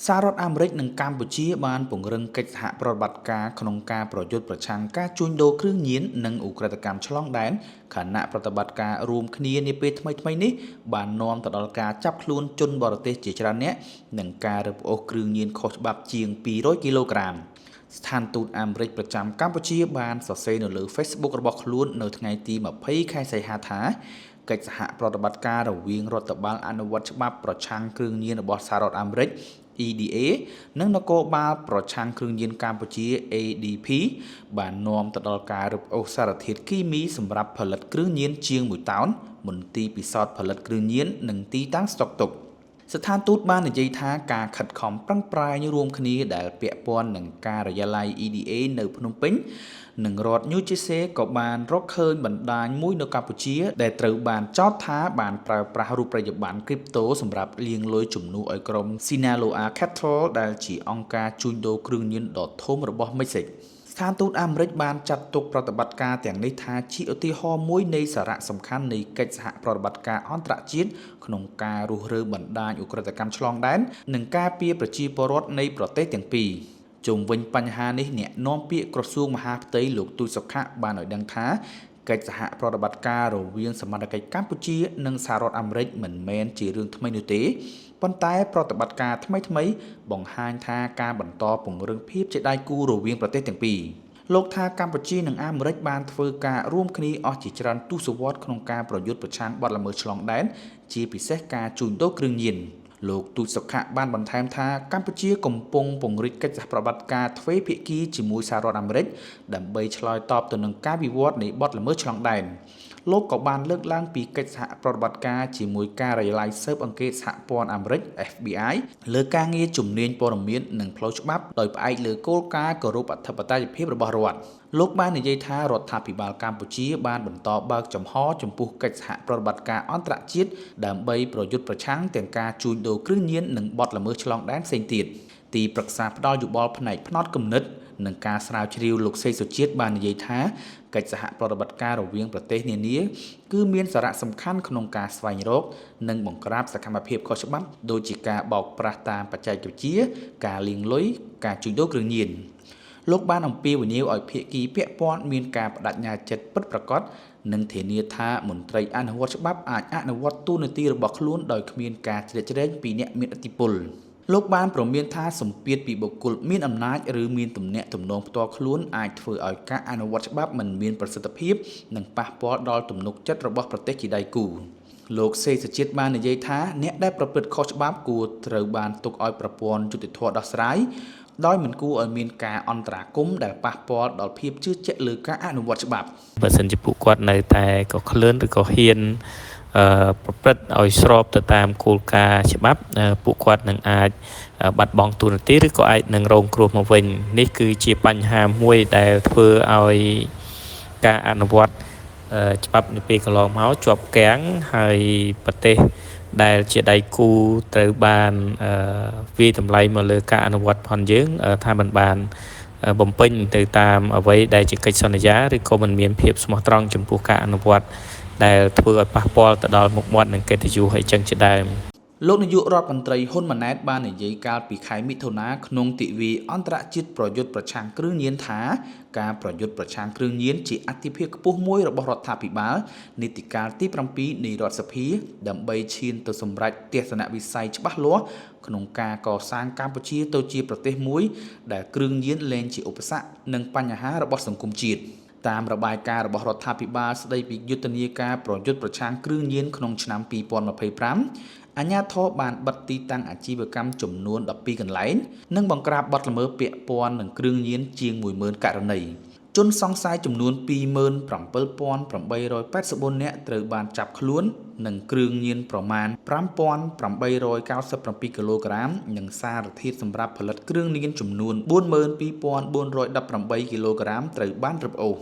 សាររដ្ឋអាមេរិកនិងកម្ពុជាបានពង្រឹងកិច្ចសហប្រតិបត្តិការក្នុងការប្រយុទ្ធប្រឆាំងការជួញដូរគ្រឿងញៀននិងឧក្រិដ្ឋកម្មឆ្លងដែនខណៈប្រតិបត្តិការរួមគ្នានាពេលថ្មីៗនេះបាននាំទៅដល់ការចាប់ខ្លួនជនបរទេសជាច្រើនអ្នកនិងការរឹបអូសគ្រឿងញៀនខុសច្បាប់ជាង200គីឡូក្រាមស្ថានទូតអាមេរិកប្រចាំកម្ពុជាបានសរសេរនៅលើ Facebook របស់ខ្លួននៅថ្ងៃទី20ខែសីហាថាកិច្ចសហប្រតិបត្តិការរវាងរដ្ឋបាលអនុវត្តច្បាប់ប្រឆាំងគ្រឿងញៀនរបស់សហរដ្ឋអាមេរិក EDA និងនគរបាលប្រឆាំងគ្រឿងញៀនកម្ពុជា ADP បាននាំទៅដល់ការរឹបអូសសារធាតុគីមីសម្រាប់ផលិតគ្រឿងញៀនជាង1តោនមន្ទីរពិសោធន៍ផលិតគ្រឿងញៀននិងទីតាំងស្តុកទុកស្ថានទូតបាននិយាយថាការខិតខំប្រឹងប្រែងរួមគ្នាដែលពាក់ព័ន្ធនឹងការិយាល័យ EDA នៅភ្នំពេញនិងរដ្ឋ New Jersey ក៏បានរកឃើញបណ្ដាញមួយនៅកម្ពុជាដែលត្រូវបានចោទថាបានប្រើប្រាស់រូបិយប័ណ្ណគ្រីបតូសម្រាប់លាងលុយជំនួសឲ្យក្រុម Sinaloa Cartel ដែលជាអង្គការជួញដូរគ្រឿងញៀនដ៏ធំរបស់មិចស៊ិកស្ថានទូតអាមេរិកបានចាត់ទុកប្រតិបត្តិការទាំងនេះថាជាឧទាហរណ៍មួយនៃសារៈសំខាន់នៃកិច្ចសហប្រតិបត្តិការអន្តរជាតិក្នុងការរុះរើបណ្ដាញឧក្រិដ្ឋកម្មឆ្លងដែននិងការពារប្រជាពលរដ្ឋនៃប្រទេសទាំងពីរជុំវិញបញ្ហានេះអ្នកនាំពាក្យក្រសួងមហាផ្ទៃលោកទូចសុខៈបានឲ្យដឹងថាកិច្ចសហប្រតិបត្តិការរវាងសមត្ថកិច្ចកម្ពុជានិងសហរដ្ឋអាមេរិកមិនមែនជារឿងថ្មីនោះទេប៉ុន្តែប្រតិបត្តិការថ្មីៗបង្ហាញថាការបន្តពង្រឹងភាពជាដៃគូរវាងប្រទេសទាំងពីរលោកថាកម្ពុជានិងអាមេរិកបានធ្វើការរួមគ្នាអស់ជាច្រើនទសវត្សរ៍ក្នុងការប្រយុទ្ធប្រឆាំងបទល្មើសឆ្លងដែនជាពិសេសការជួញដូរគ្រឿងញៀនលោកទូចសុខៈបានបន្ថែមថាកម្ពុជាកំពុងពង្រីកកិច្ចសហប្រតិបត្តិការទ្វេភាគីជាមួយសហរដ្ឋអាមេរិកដើម្បីឆ្លើយតបទៅនឹងការវិវត្តនៃបទល្មើសឆ្លងដែនលោកក៏បានលើកឡើងពីកិច្ចសហប្រតិបត្តិការជាមួយការិយាល័យស៊ើបអង្កេតសហព័ន្ធអាមេរិក FBI លើការងារជំនាញព័ត៌មាននិងផ្លូវច្បាប់ដោយផ្អែកលើគោលការណ៍គោរពអធិបតេយ្យភាពរបស់រដ្ឋលោកបាននិយាយថារដ្ឋាភិបាលកម្ពុជាបានបន្តបើកចំហចំពោះកិច្ចសហប្រតិបត្តិការអន្តរជាតិដើម្បីប្រយុទ្ធប្រឆាំងទាំងការជួញដូរគ្រឿងញៀននិងបទល្មើសឆ្លងដែនផ្សេងទៀតទីប្រឹក្សាផ្ដល់យោបល់ផ្នែកផ្នត់គំនិតនិងការស្រាវជ្រាវលោកសេសុជាតិបាននិយាយថាកិច្ចសហប្រតិបត្តិការរវាងប្រទេសនានាគឺមានសារៈសំខាន់ក្នុងការស្វែងរកនិងបង្ក្រាបសកម្មភាពខុសច្បាប់ដូចជាការបោកប្រាស់តាមបច្ចេកវិទ្យាការលាងលុយការជួញដូរគ្រឿងញៀនលោកបានអំពាវនាវឲ្យភាគីពាក់ព័ន្ធមានការបដិញ្ញាចិត្តពិតប្រាកដនិងធានាថាមន្ត្រីអនុវត្តច្បាប់អាចអនុវត្តតួនាទីរបស់ខ្លួនដោយគ្មានការជ្រៀតជ្រែងពីអ្នកមានឥទ្ធិពលលោកបានព្រមានថាសម្ពាធពីបុគ្គលមានអំណាចឬមានទំនាក់ទំនងផ្ទាល់ខ្លួនអាចធ្វើឲ្យការអនុវត្តច្បាប់មិនមានប្រសិទ្ធភាពនិងប៉ះពាល់ដល់ទំនុកចិត្តរបស់ប្រទេសជាដៃគូលោកសេសុជាតិបាននិយាយថាអ្នកដែលប្រព្រឹត្តខុសច្បាប់គួរត្រូវបានទុកឲ្យប្រព័ន្ធយុត្តិធម៌ដោះស្រាយដោយមិនគួរឲ្យមានការអន្តរាគមន៍ដែលប៉ះពាល់ដល់ភាពជឿជាក់លើការអនុវត្តច្បាប់បើសិនជាពួកគាត់នៅតែក៏ក្លឿនឬក៏ហ៊ានប្រព្រឹត្តឲ្យស្របទៅតាមគោលការណ៍ច្បាប់ពួកគាត់នឹងអាចបាត់បង់តួនាទីឬក៏អាចនឹងរងគ្រោះមកវិញនេះគឺជាបញ្ហាមួយដែលធ្វើឲ្យការអនុវត្តច្បាប់នៅពេលកន្លងមកជាប់គាំងហើយប្រទេសដែលជាដៃគូត្រូវបានវាយតម្លៃមកលើការអនុវត្តផងយើងថាមិនបានបំពេញទៅតាមអ្វីដែលជាកិច្ចសន្យាឬក៏មិនមានភាពស្មោះត្រង់ចំពោះការអនុវត្តដែលធ្វើឲ្យប៉ះពាល់ទៅដល់មុខមាត់និងកិត្តិយសអីចឹងជាដើមលោកនាយករដ្ឋមន្ត្រីហ៊ុនម៉ាណែតបាននិយាយកាលពីខែមិថុនាក្នុងទិវាអន្តរជាតិប្រយុទ្ធប្រឆាំងគ្រឿងញៀនថាការប្រយុទ្ធប្រឆាំងគ្រឿងញៀនជាអាទិភាពខ្ពស់មួយរបស់រដ្ឋាភិបាលនីតិកាលទី7នៃរដ្ឋសភាដើម្បីឈានទៅសម្រេចទស្សនវិស័យច្បាស់លាស់ក្នុងការកសាងកម្ពុជាទៅជាប្រទេសមួយដែលគ្រឿងញៀនលែងជាឧបសគ្គនិងបញ្ហារបស់សង្គមជាតិតាមរបាយការណ៍របស់រដ្ឋាភិបាលស្ដីពីយុទ្ធនាការប្រយុទ្ធប្រឆាំងគ្រឿងញៀនក្នុងឆ្នាំ2025អាជ្ញាធរបានបិទទីតាំងអាជីវកម្មចំនួន12កន្លែងនិងបង្ក្រាបបទល្មើសពាក់ព័ន្ធនឹងគ្រឿងញៀនជាង 10000 ករណីជនសង្ស័យចំនួន 27884 នាក់ត្រូវបានចាប់ខ្លួននិងគ្រឿងញៀនប្រមាណ 5897 គីឡូក្រាមនិងសារធាតុសម្រាប់ផលិតគ្រឿងញៀនចំនួន 42418 គីឡូក្រាមត្រូវបានរឹបអូស